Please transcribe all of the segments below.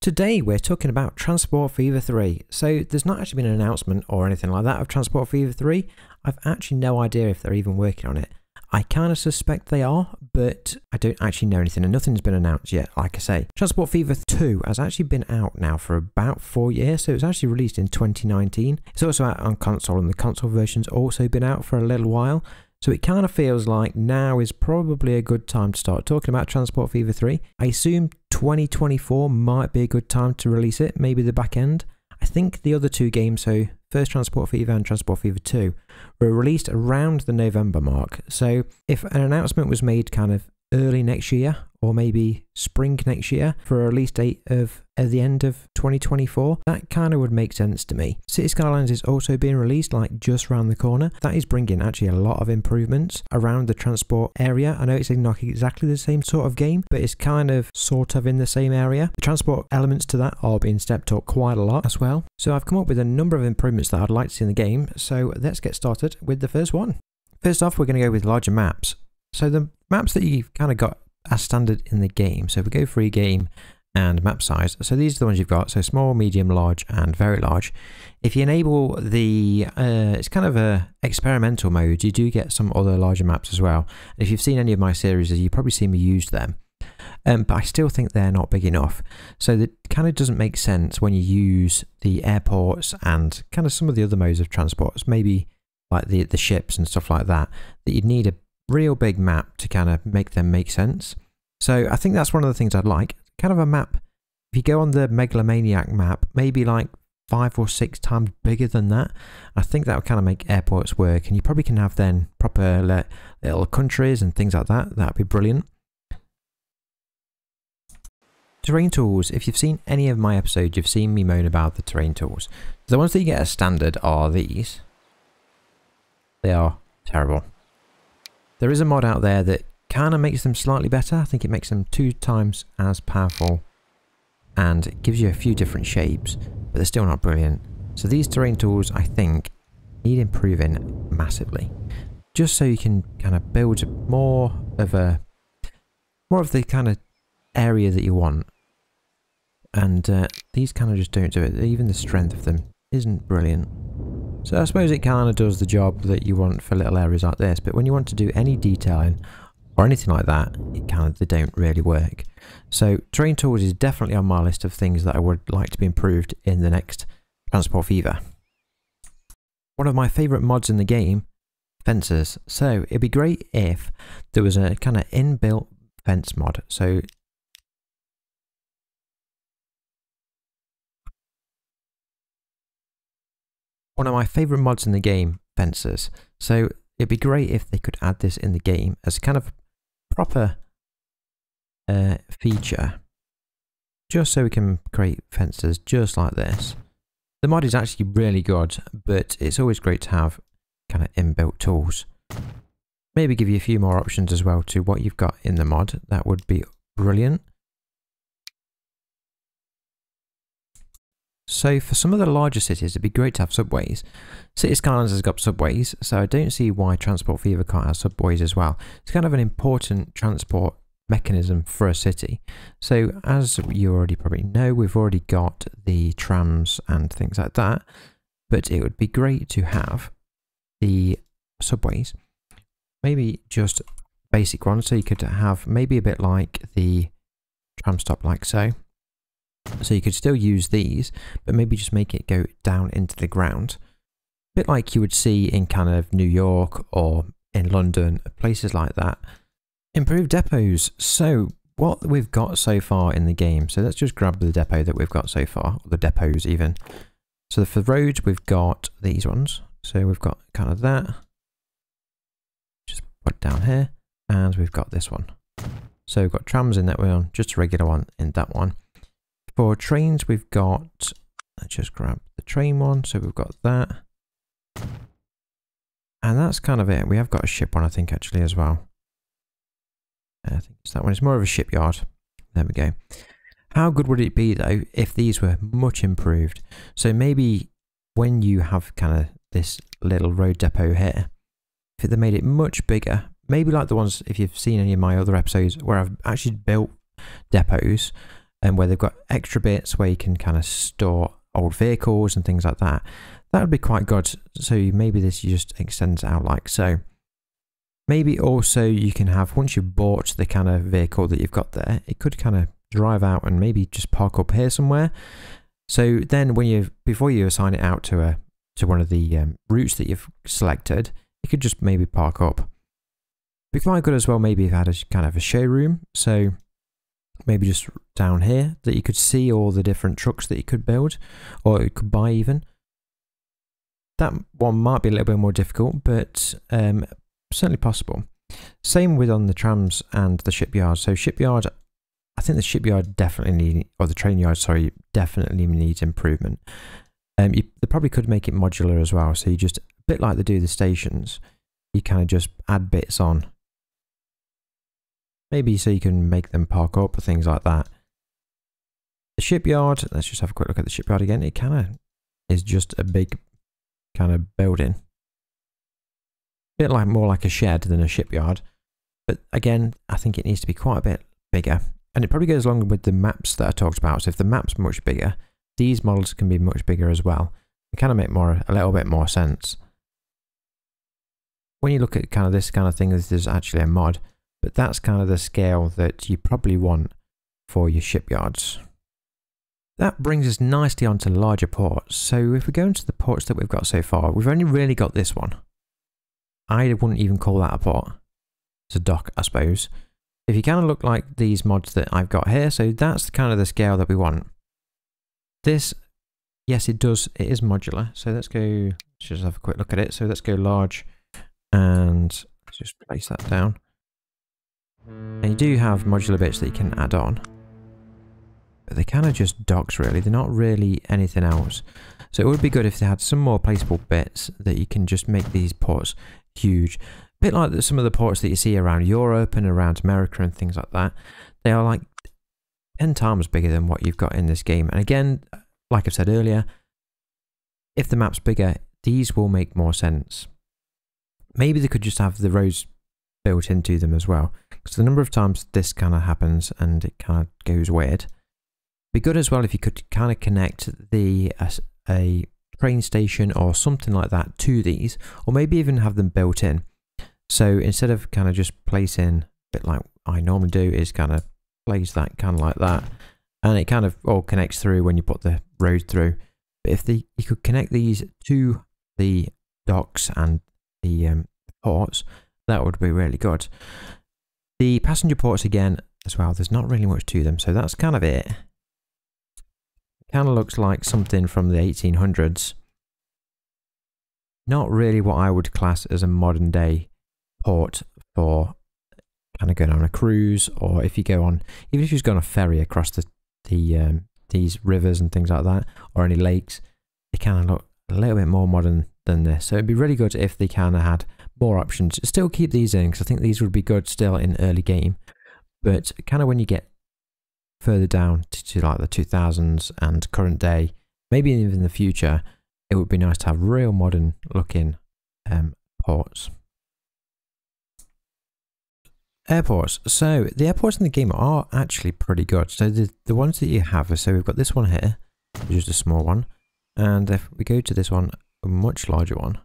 Today we're talking about Transport Fever 3. So there's not actually been an announcement or anything like that of Transport Fever 3. I've actually no idea if they're even working on it. I kind of suspect they are, but I don't actually know anything and nothing's been announced yet, like I say. Transport Fever 2 has actually been out now for about 4 years, so it was actually released in 2019. It's also out on console and the console version's also been out for a little while. So it kind of feels like now is probably a good time to start talking about Transport Fever 3. I assume 2024 might be a good time to release it, maybe the back end. I think the other two games, so first Transport Fever and Transport Fever 2, were released around the November mark. So if an announcement was made kind of early next year, or maybe spring next year for a release date of at the end of 2024, that kind of would make sense to me. City Skylines is also being released like just around the corner. That is bringing actually a lot of improvements around the transport area. I know it's not exactly the same sort of game, but it's kind of sort of in the same area. The transport elements to that are being stepped up quite a lot as well. So I've come up with a number of improvements that I'd like to see in the game. So let's get started with the first one. First off, we're going to go with larger maps. So the maps that you've kind of got as standard in the game. So if we go free game and map size, so these are the ones you've got, so small, medium, large and very large. If you enable the it's kind of a experimental mode, you do get some other larger maps as well. And if you've seen any of my series, you've probably seen me use them, but I still think they're not big enough. So that kind of doesn't make sense when you use the airports and kind of some of the other modes of transports, maybe like the ships and stuff like that, that you'd need a real big map to kind of make them make sense. So I think that's one of the things I'd like. Kind of a map, if you go on the Megalomaniac map, maybe like 5 or 6 times bigger than that. I think that would kind of make airports work, and you probably can have then proper little countries and things like that. That'd be brilliant. Terrain tools. If you've seen any of my episodes, you've seen me moan about the terrain tools. The ones that you get as standard are these. They are terrible. There is a mod out there that kind of makes them slightly better. I think it makes them 2 times as powerful and it gives you a few different shapes, but they're still not brilliant. So these terrain tools, I think, need improving massively, just so you can kind of build more of the kind of area that you want. And these kind of just don't do it. Even the strength of them isn't brilliant. So I suppose it kind of does the job that you want for little areas like this, but when you want to do any detailing or anything like that, they don't really work. So terrain tools is definitely on my list of things that I would like to be improved in the next Transport Fever. One of my favourite mods in the game, fences. So it'd be great if there was a kind of inbuilt fence mod. So one of my favourite mods in the game, fences. So it'd be great if they could add this in the game as kind of proper feature, just so we can create fences just like this. The mod is actually really good, but it's always great to have kind of inbuilt tools. Maybe give you a few more options as well to what you've got in the mod. That would be brilliant. So for some of the larger cities, it'd be great to have subways. City Skylines has got subways, so I don't see why Transport Fever can't have subways as well. It's kind of an important transport mechanism for a city. So as you already probably know, we've already got the trams and things like that, but it would be great to have the subways. Maybe just basic ones, so you could have maybe a bit like the tram stop like so. So you could still use these, but maybe just make it go down into the ground. A bit like you would see in kind of New York or in London, places like that. Improved depots. So what we've got so far in the game. So let's just grab the depot that we've got so far, or the depots even. So for roads, we've got these ones. So we've got kind of that. Just put down here. And we've got this one. So we've got trams in that one, just a regular one in that one. For trains, we've got, let's just grab the train one. So we've got that. And that's kind of it. We have got a ship one, I think, actually, as well. I think it's that one. It's more of a shipyard. There we go. How good would it be, though, if these were much improved? So maybe when you have kind of this little road depot here, if they made it much bigger, maybe like the ones, if you've seen any of my other episodes where I've actually built depots, and where they've got extra bits where you can kind of store old vehicles and things like that. That would be quite good. So maybe this just extends out like so. Maybe also you can have, once you've bought the kind of vehicle that you've got there, it could kind of drive out and maybe just park up here somewhere. So then before you assign it out to one of the routes that you've selected, you could just maybe park up. Be quite good as well maybe if you had a kind of a showroom. So maybe just down here that you could see all the different trucks that you could build or you could buy even. That one might be a little bit more difficult, but certainly possible. Same with on the trams and the shipyard. So shipyard, I think the shipyard definitely or the train yard, sorry, definitely needs improvement. They probably could make it modular as well. So you just, a bit like they do the stations, you kind of just add bits on. Maybe so you can make them park up or things like that. The shipyard, let's just have a quick look at the shipyard again. It kind of is just a big kind of building. Bit like more like a shed than a shipyard, but again I think it needs to be quite a bit bigger, and it probably goes along with the maps that I talked about. So if the map's much bigger, these models can be much bigger as well. It kind of make a little bit more sense. When you look at kind of this kind of thing, this is actually a mod, but that's kind of the scale that you probably want for your shipyards. That brings us nicely onto larger ports. So if we go into the ports that we've got so far, we've only really got this one. I wouldn't even call that a port. It's a dock, I suppose. If you kind of look like these mods that I've got here, so that's kind of the scale that we want. This, yes, it is modular. So let's just have a quick look at it. So let's go large and let's just place that down. And you do have modular bits that you can add on. But they're kind of just docks really. They're not really anything else. So it would be good if they had some more placeable bits that you can just make these ports huge. A bit like some of the ports that you see around Europe and around America and things like that. They are like 10 times bigger than what you've got in this game. And again, like I've said earlier, if the map's bigger, these will make more sense. Maybe they could just have the roads built into them as well. Because the number of times this kind of happens and it kind of goes weird. Be good as well if you could kind of connect a train station or something like that to these, or maybe even have them built in. So instead of kind of just placing, a bit like I normally do, is kind of place that kind of like that, and it kind of all connects through when you put the road through. But if you could connect these to the docks and the ports, that would be really good. The passenger ports again as well, there's not really much to them, so that's kind of it. Kind of looks like something from the 1800s. Not really what I would class as a modern day port for kind of going on a cruise, or if you go on, even if you just go on a ferry across these rivers and things like that, or any lakes, they kind of look a little bit more modern than this. So it'd be really good if they kind of had more options. Still keep these in, because I think these would be good still in early game, but kind of when you get further down to like the 2000s and current day, maybe even in the future, it would be nice to have real modern looking ports. Airports. So the airports in the game are actually pretty good. So the ones that you have, so we've got this one here, which is a small one, and if we go to this one, a much larger one,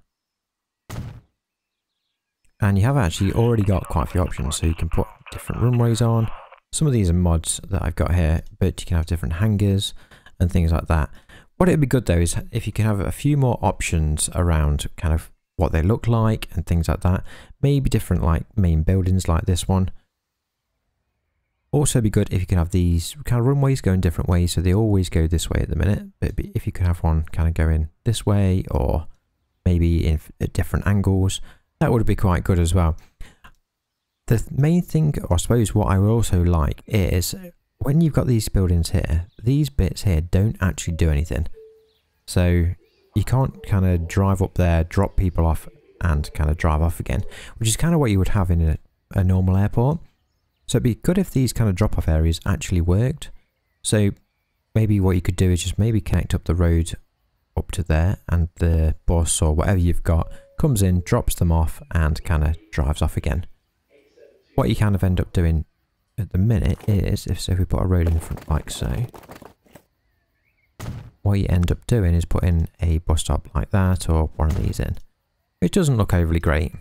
and you have actually already got quite a few options. So you can put different runways on. Some of these are mods that I've got here, but you can have different hangars and things like that. What it would be good though is if you can have a few more options around kind of what they look like and things like that. Maybe different like main buildings like this one. Also be good if you can have these kind of runways going different ways, so they always go this way at the minute, but if you can have one kind of going this way or maybe in at different angles, that would be quite good as well. The main thing, or I suppose what I would also like, is when you've got these buildings here, these bits here don't actually do anything. So you can't kind of drive up there, drop people off and kind of drive off again, which is kind of what you would have in a normal airport. So it'd be good if these kind of drop off areas actually worked. So maybe what you could do is just maybe connect up the road up to there, and the bus or whatever you've got comes in, drops them off and kind of drives off again. What you kind of end up doing at the minute is, if we put a road in front like so, what you end up doing is putting a bus stop like that or one of these in. It doesn't look overly great.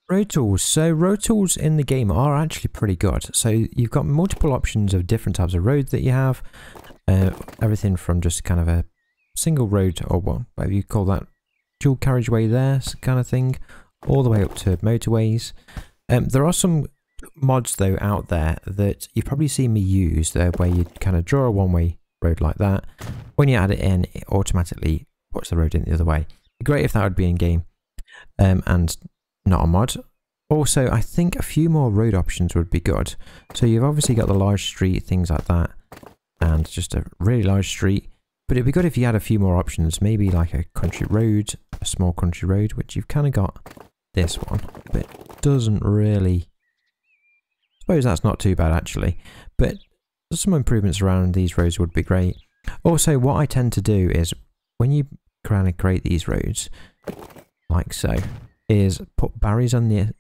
Road tools. So road tools in the game are actually pretty good. So you've got multiple options of different types of road that you have. Everything from just kind of a single road, or whatever you call that, dual carriageway there kind of thing, all the way up to motorways. There are some mods though out there that you've probably seen me use there, where you kind of draw a one-way road like that. When you add it in, it automatically puts the road in the other way. It'd be great if that would be in game, and not a mod. Also, I think a few more road options would be good. So you've obviously got the large street, things like that, and just a really large street. But it'd be good if you had a few more options, maybe like a country road, a small country road, which you've kind of got this one, but doesn't really... I suppose that's not too bad actually, but some improvements around these roads would be great. Also, what I tend to do is, when you kind of create these roads, like so, is put barriers on the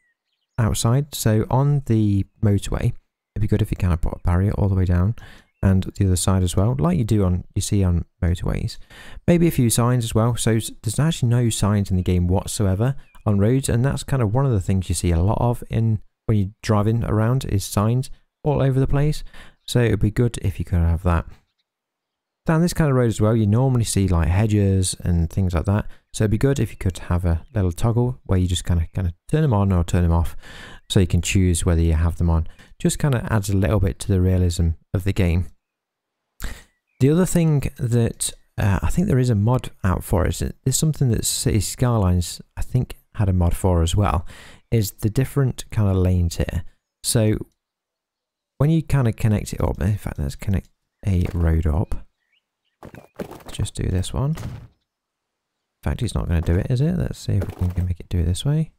outside. So on the motorway, it'd be good if you kind of put a barrier all the way down, and the other side as well, like you see on motorways. Maybe a few signs as well. So there's actually no signs in the game whatsoever on roads, and that's kind of one of the things you see a lot of when you're driving around, is signs all over the place. So it'd be good if you could have that. Down this kind of road as well, you normally see like hedges and things like that. So it'd be good if you could have a little toggle where you just kind of turn them on or turn them off, so you can choose whether you have them on. Just kind of adds a little bit to the realism of the game. The other thing that I think there is a mod out for is something that City Skylines, I think, had a mod for as well, is the different kind of lanes here. So when you kind of connect it up, in fact, let's connect a road up. Let's just do this one. In fact, it's not going to do it, is it? Let's see if we can make it do it this way.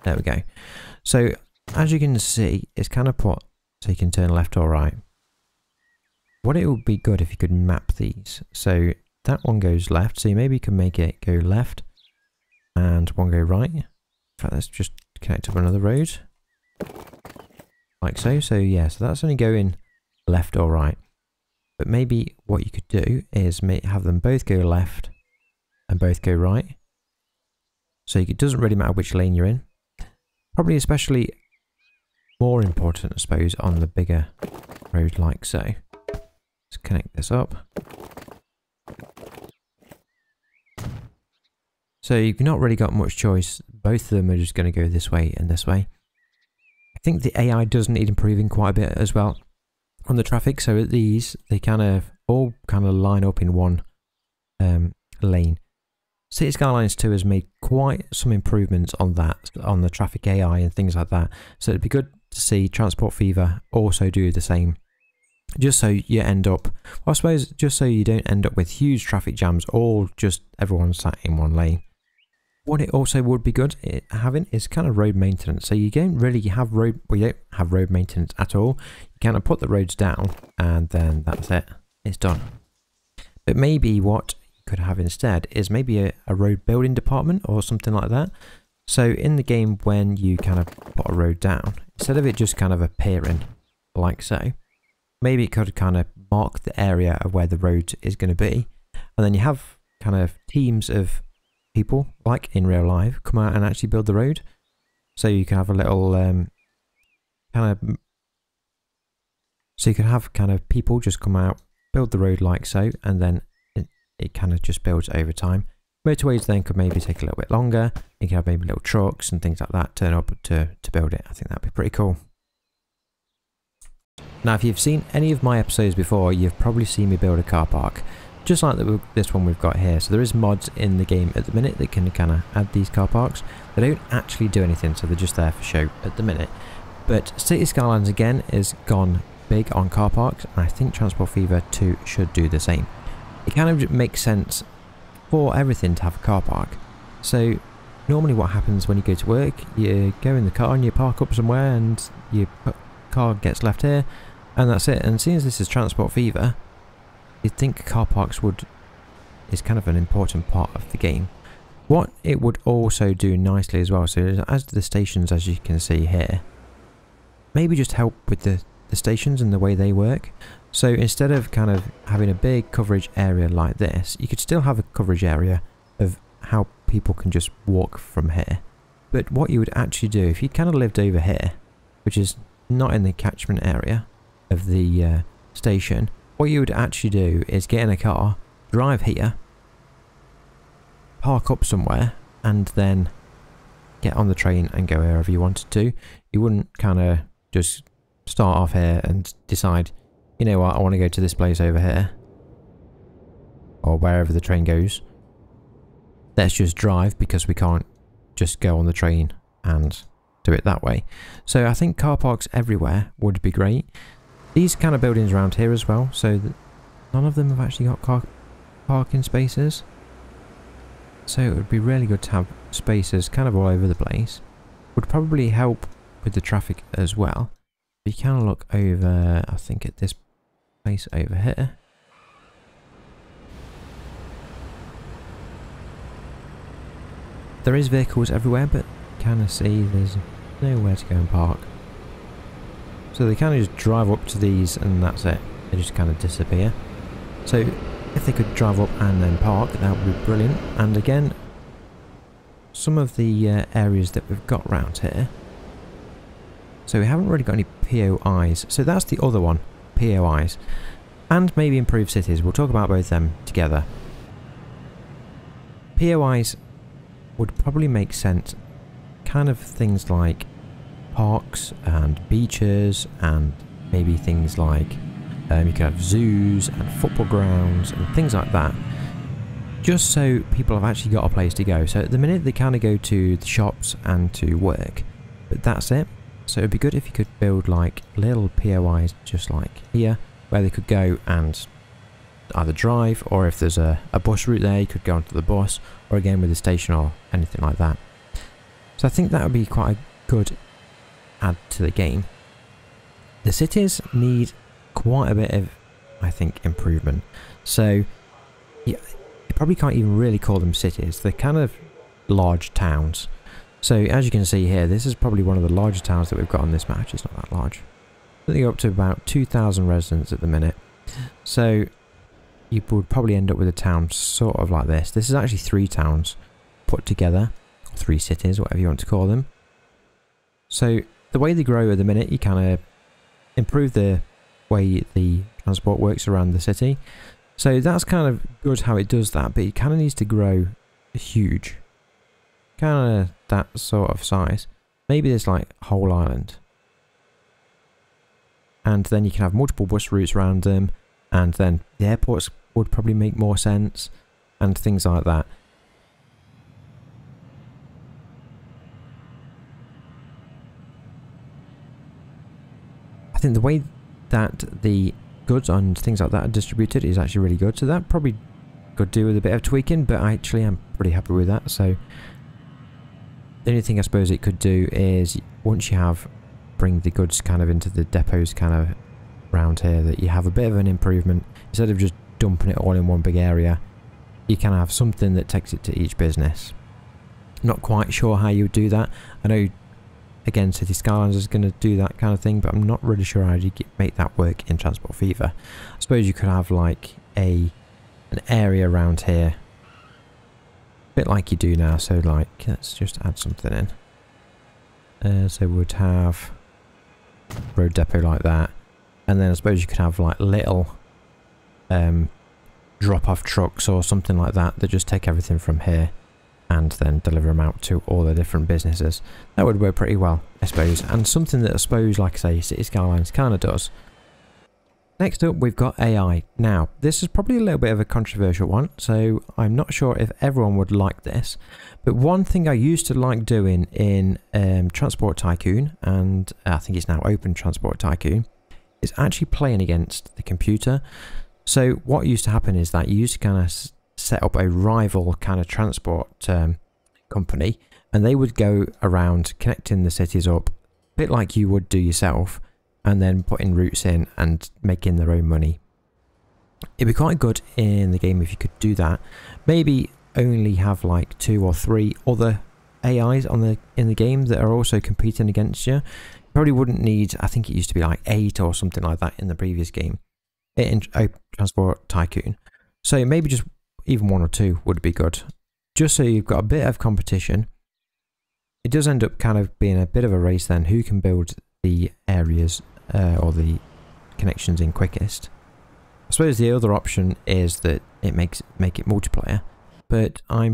There we go. So as you can see, it's kind of put so you can turn left or right. What it would be good if you could map these. So that one goes left, so maybe you can make it go left and one go right. In fact, let's just connect up another road. Like so. So yeah, so that's only going left or right. But maybe what you could do is have them both go left and both go right. So it doesn't really matter which lane you're in. Probably especially more important, I suppose, on the bigger road like so. Let's connect this up. So you've not really got much choice. Both of them are just going to go this way and this way. I think the AI does need improving quite a bit as well on the traffic. So at these, they all line up in one lane. City Skylines 2 has made quite some improvements on that, on the traffic AI and things like that. So it'd be good to see Transport Fever also do the same. Just so you end up, well, I suppose, just so you don't end up with huge traffic jams, or just everyone sat in one lane. What it also would be good having is kind of road maintenance. So you don't really have road maintenance at all. You kind of put the roads down and then that's it. It's done. But maybe what you could have instead is maybe a road building department or something like that. So in the game, when you kind of put a road down, instead of it just kind of appearing like so, maybe it could kind of mark the area of where the road is going to be. And then you have kind of teams of people, like in real life, come out and actually build the road. So you can have a little so you can have kind of people just come out, build the road like so, and then it kind of just builds over time. Motorways then could maybe take a little bit longer. You can have maybe little trucks and things like that turn up to build it. I think that'd be pretty cool. Now, if you've seen any of my episodes before, you've probably seen me build a car park, just like this one we've got here. So there is mods in the game at the minute that can kind of add these car parks. They don't actually do anything, so they're just there for show at the minute. But City Skylines again is gone big on car parks, and I think Transport Fever 2 should do the same. It kind of makes sense for everything to have a car park. So normally what happens when you go to work, you go in the car and you park up somewhere and your car gets left here, and that's it. And seeing as this is Transport Fever, you'd think car parks is kind of an important part of the game. what it would also do nicely as well, so as the stations, as you can see here, maybe just help with the stations and the way they work. So instead of kind of having a big coverage area like this, you could still have a coverage area of how people can just walk from here. But what you would actually do, if you kind of lived over here, which is not in the catchment area of the station, what you would actually do is get in a car, drive here, park up somewhere, and then get on the train and go wherever you wanted to. You wouldn't kind of just start off here and decide, you know what, I want to go to this place over here, or wherever the train goes. Let's just drive, because we can't just go on the train and do it that way. So I think car parks everywhere would be great. These kind of buildings around here as well, so that none of them have actually got car parking spaces. So it would be really good to have spaces kind of all over the place. Would probably help with the traffic as well. You can look over, I think, at this place over here. There is vehicles everywhere, but kind of see there's nowhere to go and park. So they kind of just drive up to these and that's it. They just kind of disappear. So if they could drive up and then park, that would be brilliant. And again, some of the areas that we've got around here. So we haven't really got any POIs. So that's the other one, POIs. And maybe improved cities. We'll talk about both of them together. POIs would probably make sense. Kind of things like parks and beaches, and maybe things like you could have zoos and football grounds and things like that, just so people have actually got a place to go. So at the minute they kind of go to the shops and to work, but that's it. So it'd be good if you could build like little POIs just like here, where they could go and either drive, or if there's a bus route there, you could go onto the bus, or again with the station or anything like that. So I think that would be quite a good add to the game. The cities need quite a bit of, I think, improvement. So yeah, you probably can't even really call them cities. They're kind of large towns. So as you can see here, this is probably one of the largest towns that we've got on this map. It's not that large. I think they're up to about 2,000 residents at the minute. So you would probably end up with a town sort of like this. This is actually 3 towns put together. 3 cities, whatever you want to call them. So the way they grow at the minute, you kind of improve the way the transport works around the city. So that's kind of good how it does that, but it kind of needs to grow huge. Kind of that sort of size. Maybe there's like a whole island. And then you can have multiple bus routes around them, and then the airports would probably make more sense, and things like that. I think the way that the goods and things like that are distributed is actually really good. So that probably could do with a bit of tweaking, but actually I'm pretty happy with that. So the only thing I suppose it could do is once you have bring the goods kind of into the depots kind of around here, that you have a bit of an improvement. Instead of just dumping it all in one big area, you can have something that takes it to each business. Not quite sure how you would do that. I know again City Skylines is going to do that kind of thing, but I'm not really sure how you make that work in Transport Fever. I suppose you could have like an area around here, a bit like you do now. So like, let's just add something in. So we'd have road depot like that, and then I suppose you could have like little drop-off trucks or something like that that just take everything from here and then deliver them out to all the different businesses. That would work pretty well, I suppose, and something that I suppose, like I say, City Skylines kind of does. Next up, we've got AI. Now, this is probably a little bit of a controversial one, so I'm not sure if everyone would like this, but one thing I used to like doing in Transport Tycoon, and I think it's now Open Transport Tycoon, is actually playing against the computer. So what used to happen is that you used to kind of set up a rival kind of transport company, and they would go around connecting the cities up, a bit like you would do yourself, and then putting routes in and making their own money. It'd be quite good in the game if you could do that. Maybe only have like 2 or 3 other AIs in the game that are also competing against you. You probably wouldn't need, I think it used to be like 8 or something like that in the previous game in Transport Tycoon. So maybe just even 1 or 2 would be good, just so you've got a bit of competition. It does end up kind of being a bit of a race then, who can build the areas or the connections in quickest. I suppose the other option is that it make it multiplayer, but I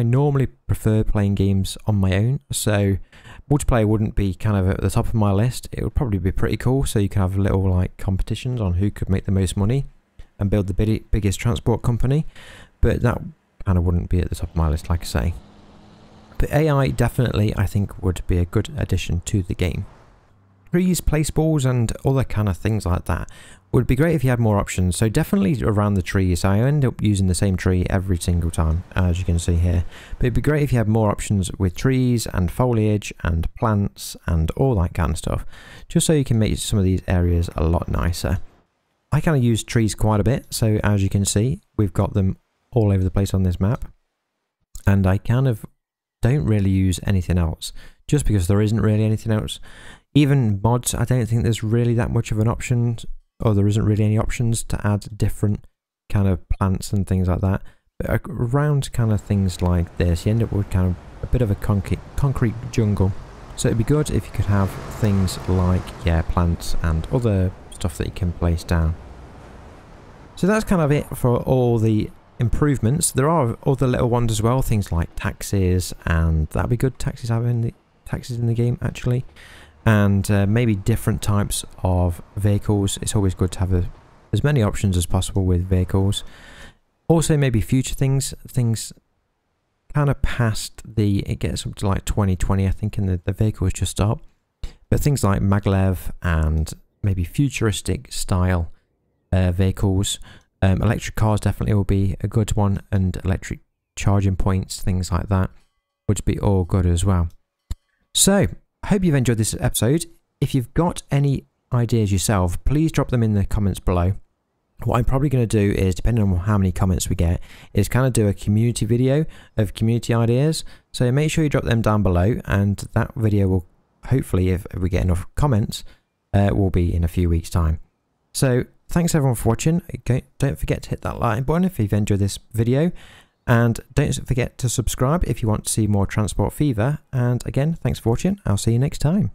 normally prefer playing games on my own, so multiplayer wouldn't be kind of at the top of my list. It would probably be pretty cool, so you can have little like competitions on who could make the most money and build the biggest transport company, but that kind of wouldn't be at the top of my list, like I say. But AI definitely, I think, would be a good addition to the game. Trees, place balls and other kind of things like that would be great if you had more options. So definitely around the trees. I end up using the same tree every single time, as you can see here. But it'd be great if you had more options with trees and foliage and plants and all that kind of stuff, just so you can make some of these areas a lot nicer. I kind of use trees quite a bit, so as you can see, we've got them all over the place on this map. And I kind of don't really use anything else, just because there isn't really anything else. Even mods, I don't think there's really that much of an option, or there isn't really any options to add different kind of plants and things like that. But around kind of things like this, you end up with kind of a bit of a concrete jungle. So it'd be good if you could have things like, yeah, plants and other stuff that you can place down. So that's kind of it for all the improvements. There are other little ones as well, things like taxis, and that'd be good. Taxis in the game actually, and maybe different types of vehicles. It's always good to have as many options as possible with vehicles. Also maybe future things kind of past it gets up to like 2020 I think, and the vehicles just stop. But things like maglev and maybe futuristic style vehicles. Electric cars definitely will be a good one, and electric charging points, things like that, would be all good as well. So, I hope you've enjoyed this episode. If you've got any ideas yourself, please drop them in the comments below. What I'm probably going to do is, depending on how many comments we get, is kind of do a community video of community ideas. So make sure you drop them down below, and that video will, hopefully, if we get enough comments, will be in a few weeks' time. So, thanks everyone for watching. Don't forget to hit that like button if you've enjoyed this video, and don't forget to subscribe if you want to see more Transport Fever. And again, thanks for watching. I'll see you next time.